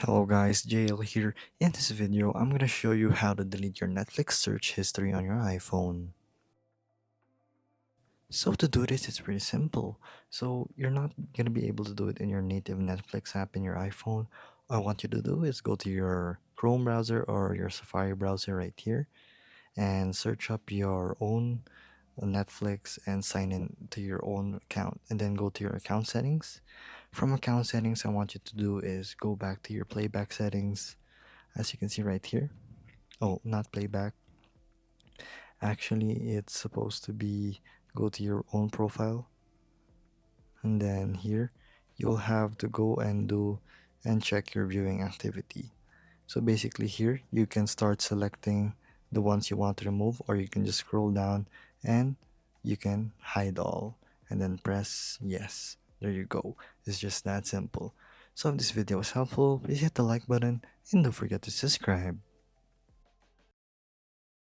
Hello guys, JL here. In this video, I'm gonna show you how to delete your Netflix search history on your iPhone. So to do this, it's pretty simple. So you're not gonna be able to do it in your native Netflix app in your iPhone. All I want you to do is go to your Chrome browser or your Safari browser right here and search up your own Netflix and sign in to your own account and then go to your account settings. From account settings, I want you to do is go back to your playback settings as you can see right here. Oh, not playback. Actually, it's supposed to be go to your own profile and then here you'll have to go and do and check your viewing activity. So basically here you can start selecting the ones you want to remove, or you can just scroll down and you can hide all and then press yes. There you go. It's just that simple. So if this video was helpful, please hit the like button and don't forget to subscribe.